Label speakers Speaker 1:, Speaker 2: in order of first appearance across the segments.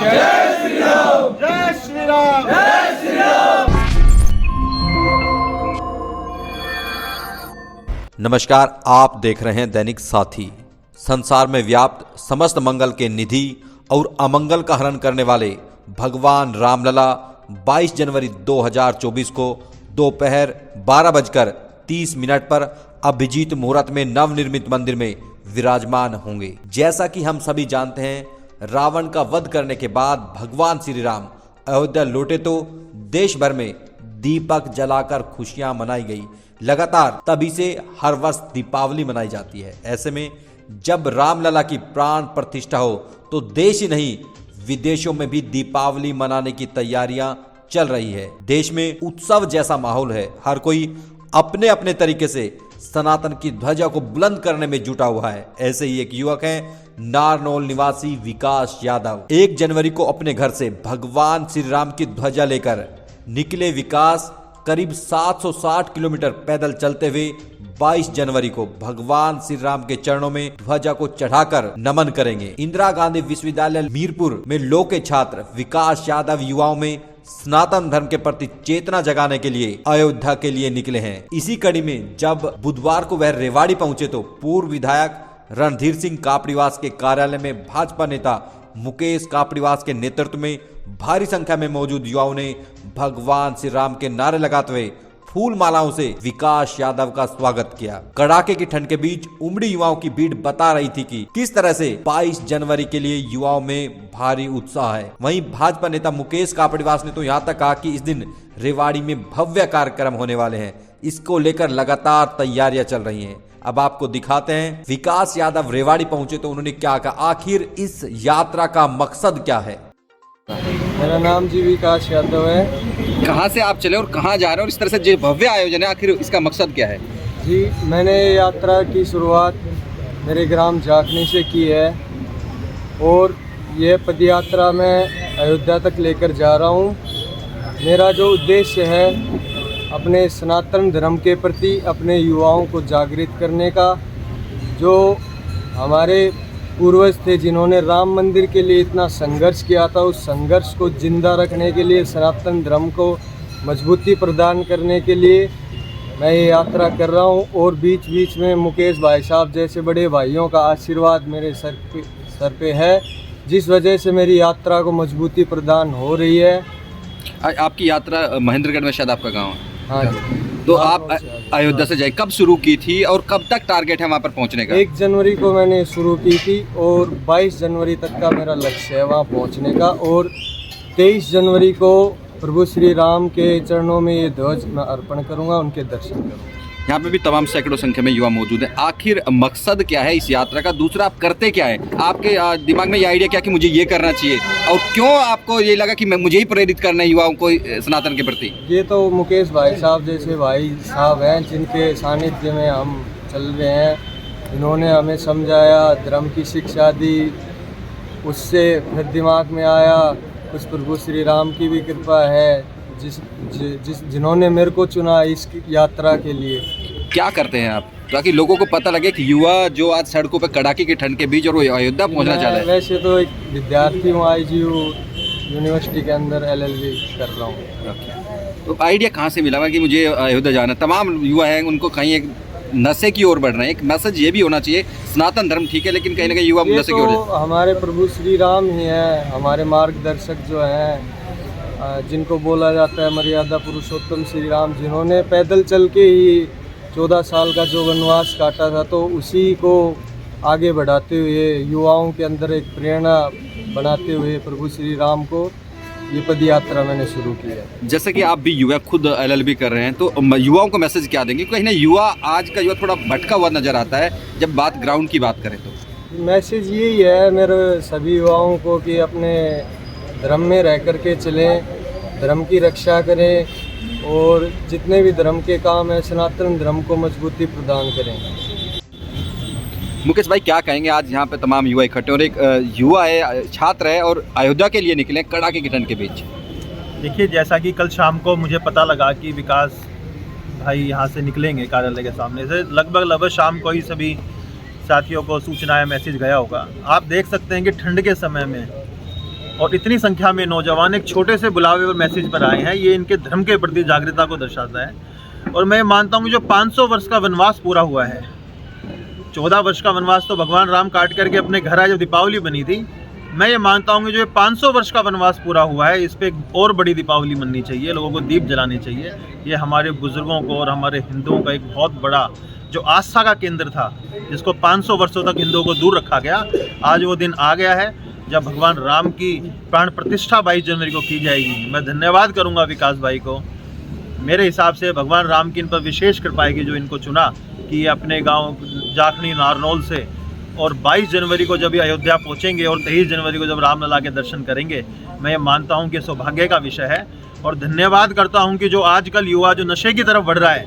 Speaker 1: जय श्री राम, जय श्री राम, जय श्री राम।
Speaker 2: नमस्कार, आप देख रहे हैं दैनिक साथी। संसार में व्याप्त समस्त मंगल के निधि और अमंगल का हरण करने वाले भगवान रामलला 22 जनवरी 2024 को दोपहर 12:30 पर अभिजीत मुहूर्त में नवनिर्मित मंदिर में विराजमान होंगे। जैसा कि हम सभी जानते हैं, रावण का वध करने के बाद भगवान श्री राम अयोध्या लौटे तो देश भर में दीपक जलाकर खुशियां मनाई गई। लगातार तभी से हर वर्ष दीपावली मनाई जाती है। ऐसे में जब रामलला की प्राण प्रतिष्ठा हो तो देश ही नहीं विदेशों में भी दीपावली मनाने की तैयारियां चल रही है। देश में उत्सव जैसा माहौल है। हर कोई अपने अपने तरीके से सनातन की ध्वजा को बुलंद करने में जुटा हुआ है। ऐसे ही एक युवक हैं नारनौल निवासी विकास यादव। 1 जनवरी को अपने घर से भगवान श्री राम की ध्वजा लेकर निकले विकास करीब 760 किलोमीटर पैदल चलते हुए 22 जनवरी को भगवान श्री राम के चरणों में ध्वजा को चढ़ाकर नमन करेंगे। इंदिरा गांधी विश्वविद्यालय मीरपुर में लॉ के छात्र विकास यादव युवाओं में सनातन धर्म के प्रति चेतना जगाने के लिए अयोध्या के लिए निकले हैं। इसी कड़ी में जब बुधवार को वह रेवाड़ी पहुंचे तो पूर्व विधायक रणधीर सिंह कापड़ीवास के कार्यालय में भाजपा नेता मुकेश कापड़ीवास के नेतृत्व में भारी संख्या में मौजूद युवाओं ने भगवान श्री राम के नारे लगाते हुए फूल मालाओं से विकास यादव का स्वागत किया। कड़ाके की ठंड के बीच उमड़ी युवाओं की भीड़ बता रही थी कि किस तरह से 22 जनवरी के लिए युवाओं में भारी उत्साह है। वहीं भाजपा नेता मुकेश कापड़ीवास ने तो यहाँ तक कहा कि इस दिन रेवाड़ी में भव्य कार्यक्रम होने वाले हैं। इसको लेकर लगातार तैयारियां चल रही हैं। अब आपको दिखाते हैं विकास यादव रेवाड़ी पहुंचे तो उन्होंने क्या कहा। आखिर इस यात्रा का मकसद क्या है।
Speaker 3: मेरा नाम जी विकास यादव है।
Speaker 4: कहाँ से आप चले और कहाँ जा रहे हैं और इस तरह से जो भव्य आयोजन है आखिर इसका मकसद क्या है।
Speaker 3: जी, मैंने यात्रा की शुरुआत मेरे ग्राम झाकनी से की है और ये पदयात्रा मैं अयोध्या तक लेकर जा रहा हूँ। मेरा जो उद्देश्य है अपने सनातन धर्म के प्रति अपने युवाओं को जागृत करने का। जो हमारे पूर्वज थे जिन्होंने राम मंदिर के लिए इतना संघर्ष किया था, उस संघर्ष को जिंदा रखने के लिए, सनातन धर्म को मजबूती प्रदान करने के लिए मैं ये यात्रा कर रहा हूँ। और बीच बीच में मुकेश भाई साहब जैसे बड़े भाइयों का आशीर्वाद मेरे सर पे है, जिस वजह से मेरी यात्रा को मजबूती प्रदान हो रही है।
Speaker 4: आपकी यात्रा महेंद्रगढ़ में शायद आपका गाँव है।
Speaker 3: हाँ जी।
Speaker 4: तो आप अयोध्या से जाए कब शुरू की थी और कब तक टारगेट है वहाँ पर पहुँचने का।
Speaker 3: 1 जनवरी को मैंने शुरू की थी और 22 जनवरी तक का मेरा लक्ष्य है वहाँ पहुँचने का। और 23 जनवरी को प्रभु श्री राम के चरणों में ये ध्वज मैं अर्पण करूँगा, उनके दर्शन करूँगा।
Speaker 4: यहाँ पे भी तमाम सैकड़ों संख्या में युवा मौजूद हैं। आखिर मकसद क्या है इस यात्रा का, दूसरा आप करते क्या है, आपके दिमाग में ये आइडिया क्या कि मुझे ये करना चाहिए और क्यों आपको ये लगा कि मुझे ही प्रेरित करना है युवाओं को सनातन के प्रति।
Speaker 3: ये तो मुकेश भाई साहब जैसे भाई साहब हैं जिनके सानिध्य में हम चल रहे हैं। इन्होंने हमें समझाया, धर्म की शिक्षा दी, उससे फिर दिमाग में आया कुछ प्रभु श्री राम की भी कृपा है जिन्होंने मेरे को चुना इस यात्रा के लिए।
Speaker 4: क्या करते हैं आप ताकि लोगों को पता लगे कि युवा जो आज सड़कों पर कड़ाके की ठंड के बीच और वो अयोध्या पहुंचना चाह रहा है।
Speaker 3: वैसे तो एक विद्यार्थी हूँ, IGU यूनिवर्सिटी के अंदर LLB कर रहा हूँ।
Speaker 4: तो आइडिया कहाँ से मिला कि मुझे अयोध्या जाना। तमाम युवा हैं उनको कहीं एक नशे की ओर बढ़ रहे हैं। एक मैसेज ये भी होना चाहिए, सनातन धर्म ठीक है लेकिन कहीं ना कहीं युवा नशे की ओर।
Speaker 3: हमारे प्रभु श्री राम ही हैं हमारे मार्गदर्शक जो हैं, जिनको बोला जाता है मर्यादा पुरुषोत्तम श्री राम, जिन्होंने पैदल चल के ही 14 साल का जो वनवास काटा था, तो उसी को आगे बढ़ाते हुए युवाओं के अंदर एक प्रेरणा बनाते हुए प्रभु श्री राम को ये पदयात्रा मैंने शुरू की है।
Speaker 4: जैसे कि आप भी युवा खुद LLB कर रहे हैं तो युवाओं को मैसेज क्या देंगे। कहीं ना युवा आज का युवा थोड़ा भटका हुआ नजर आता है जब बात ग्राउंड की बात करें तो।
Speaker 3: मैसेज यही है मेरे सभी युवाओं को कि अपने धर्म में रह कर के चलें, धर्म की रक्षा करें और जितने भी धर्म के काम हैं सनातन धर्म को मजबूती प्रदान करें।
Speaker 4: मुकेश भाई क्या कहेंगे, आज यहाँ पे तमाम युवा इकट्ठे और एक युवा है, छात्र है और अयोध्या के लिए निकले कड़ाके की ठंड के बीच।
Speaker 5: देखिए, जैसा कि कल शाम को मुझे पता लगा कि विकास भाई यहाँ से निकलेंगे कार्यालय के सामने से, लगभग शाम को ही सभी साथियों को सूचना या मैसेज गया होगा। आप देख सकते हैं कि ठंड के समय में और इतनी संख्या में नौजवान एक छोटे से बुलावे और मैसेज पर आए हैं, ये इनके धर्म के प्रति जागरूकता को दर्शाता है। और मैं मानता हूँ कि जो 500 वर्ष का वनवास पूरा हुआ है, 14 वर्ष का वनवास तो भगवान राम काट करके अपने घर आए जब दीपावली बनी थी, मैं ये मानता हूँ कि जो 500 वर्ष का वनवास पूरा हुआ है, इस पर एक और बड़ी दीपावली मननी चाहिए, लोगों को दीप जलाने चाहिए। ये हमारे बुजुर्गों को और हमारे हिंदुओं का एक बहुत बड़ा जो आस्था का केंद्र था, जिसको 500 वर्षों तक हिंदुओं को दूर रखा गया, आज वो दिन आ गया है जब भगवान राम की प्राण प्रतिष्ठा 22 जनवरी को की जाएगी। मैं धन्यवाद करूंगा विकास भाई को। मेरे हिसाब से भगवान राम की इन पर विशेष कृपा है कि जो इनको चुना कि ये अपने गांव जाखनी नारनौल से, और 22 जनवरी को जब ये अयोध्या पहुंचेंगे और 23 जनवरी को जब रामलला के दर्शन करेंगे, मैं ये मानता हूं कि सौभाग्य का विषय है। और धन्यवाद करता हूं कि जो आजकल युवा जो नशे की तरफ बढ़ रहा है,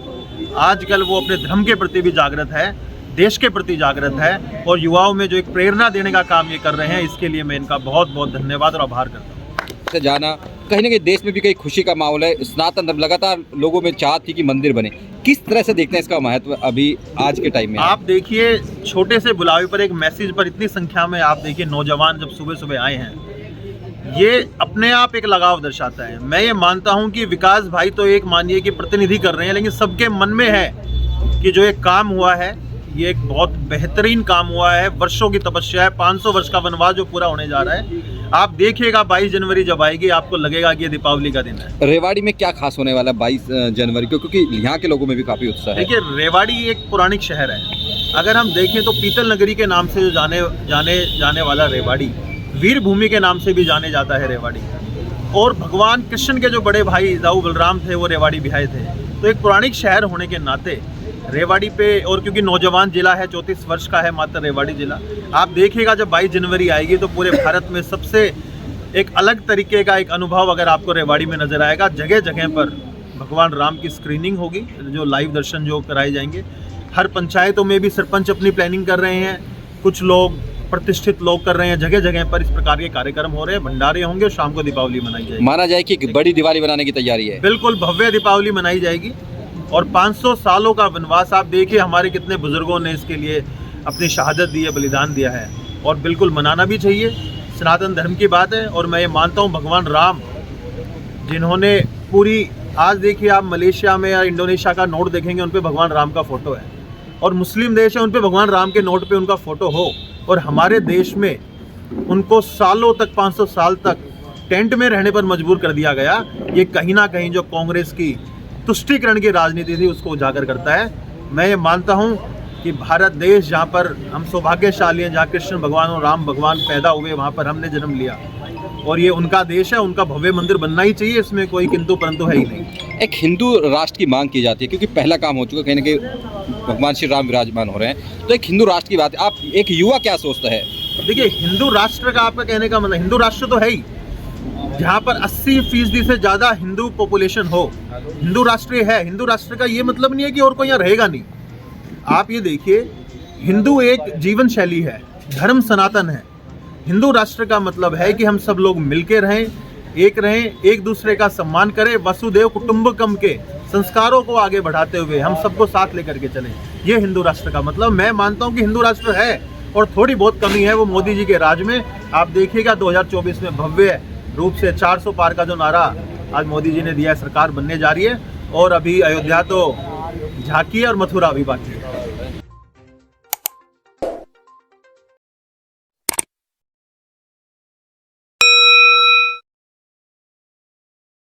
Speaker 5: आजकल वो अपने धर्म के प्रति भी जागृत है, देश के प्रति जागृत है, और युवाओं में जो एक प्रेरणा देने का काम ये कर रहे हैं, इसके लिए मैं इनका बहुत बहुत धन्यवाद और आभार करता हूँ।
Speaker 4: से जाना कहीं ना कहीं देश में भी कहीं खुशी का माहौल है, सनातन धर्म लगातार लोगों में चाहत थी कि मंदिर बने, किस तरह से देखते हैं इसका महत्व अभी आज के टाइम में?
Speaker 5: आप देखिए, छोटे से बुलावे पर एक मैसेज पर इतनी संख्या में आप देखिए नौजवान जब सुबह सुबह आए हैं, ये अपने आप एक लगाव दर्शाता है। मैं ये मानता हूं कि विकास भाई तो एक मानिए कि प्रतिनिधि कर रहे हैं, लेकिन सबके मन में है कि जो एक काम हुआ है, ये एक बहुत बेहतरीन काम हुआ है, वर्षों की तपस्या है, 500 वर्ष का वनवास जो पूरा होने जा रहा है। आप देखिएगा 22 जनवरी जब आएगी, आपको लगेगा कि ये दीपावली का दिन है।
Speaker 4: रेवाड़ी में क्या खास होने वाला है 22 जनवरी को, क्योंकि यहाँ के लोगों में भी काफ़ी उत्साह है?
Speaker 5: देखिए, रेवाड़ी एक पौराणिक शहर है। अगर हम देखें तो पीतल नगरी के नाम से जो जाने वाला रेवाड़ी, वीर भूमि के नाम से भी जाने जाता है रेवाड़ी। और भगवान कृष्ण के जो बड़े भाई दाऊ बलराम थे, वो रेवाड़ी बिहाए थे। तो एक पौराणिक शहर होने के नाते रेवाड़ी पे, और क्योंकि नौजवान जिला है, 34 वर्ष का है मात्र रेवाड़ी जिला, आप देखिएगा जब 22 जनवरी आएगी तो पूरे भारत में सबसे एक अलग तरीके का एक अनुभव अगर आपको रेवाड़ी में नजर आएगा। जगह जगह पर भगवान राम की स्क्रीनिंग होगी, जो लाइव दर्शन जो कराए जाएंगे। हर पंचायतों में भी सरपंच अपनी प्लानिंग कर रहे हैं, कुछ लोग प्रतिष्ठित लोग कर रहे हैं, जगह जगह पर इस प्रकार के कार्यक्रम हो रहे हैं, भंडारे होंगे और शाम को दीपावली मनाई जाएगी।
Speaker 4: माना जाए कि एक बड़ी दिवाली बनाने की तैयारी है।
Speaker 5: बिल्कुल भव्य दीपावली मनाई जाएगी। और 500 सालों का वनवास आप देखिए, हमारे कितने बुजुर्गों ने इसके लिए अपनी शहादत दी है, बलिदान दिया है, और बिल्कुल मनाना भी चाहिए। सनातन धर्म की बात है। और मैं ये मानता हूँ भगवान राम, जिन्होंने पूरी, आज देखिए आप मलेशिया में या इंडोनेशिया का नोट देखेंगे, उन पे भगवान राम का फोटो है, और मुस्लिम देश है, उन पे भगवान राम के नोट पे उनका फोटो हो, और हमारे देश में उनको सालों तक, 500 साल तक टेंट में रहने पर मजबूर कर दिया गया। ये कहीं ना कहीं जो कांग्रेस की तुष्टीकरण की राजनीति थी, उसको उजागर करता है। मैं ये मानता हूँ कि भारत देश, जहाँ पर हम सौभाग्यशाली हैं, जहाँ कृष्ण भगवान और राम भगवान पैदा हुए, वहाँ पर हमने जन्म लिया, और ये उनका देश है, उनका भव्य मंदिर बनना ही चाहिए, इसमें कोई किंतु परंतु है ही नहीं।
Speaker 4: एक हिंदू राष्ट्र की मांग की जाती है, क्योंकि पहला काम हो चुका, कहीं ना कहीं भगवान श्री राम विराजमान हो रहे हैं, तो एक हिंदू राष्ट्र की बात है, आप एक युवा क्या सोचता है?
Speaker 5: देखिए, हिंदू राष्ट्र का आपका कहने का मतलब, हिंदू राष्ट्र तो है ही, जहाँ पर 80% से ज़्यादा हिंदू पॉपुलेशन हो, हिंदू राष्ट्र है। हिंदू राष्ट्र का ये मतलब नहीं है कि और कोई यहाँ रहेगा नहीं। आप ये देखिए, हिंदू एक जीवन शैली है, धर्म सनातन है। हिंदू राष्ट्र का मतलब है कि हम सब लोग मिलके रहें, एक रहें, एक दूसरे का सम्मान करें, वसुदेव कुटुंबकम के संस्कारों को आगे बढ़ाते हुए हम सबको साथ लेकर के चलें। ये हिंदू राष्ट्र का मतलब। मैं मानता हूँ कि हिंदू राष्ट्र है, और थोड़ी बहुत कमी है वो मोदी जी के राज में। आप देखिएगा 2024 में भव्य रूप से 400 पार का जो नारा आज मोदी जी ने दिया है, सरकार बनने जा रही है, और अभी अयोध्या तो झांकी है और मथुरा अभी बाकी है।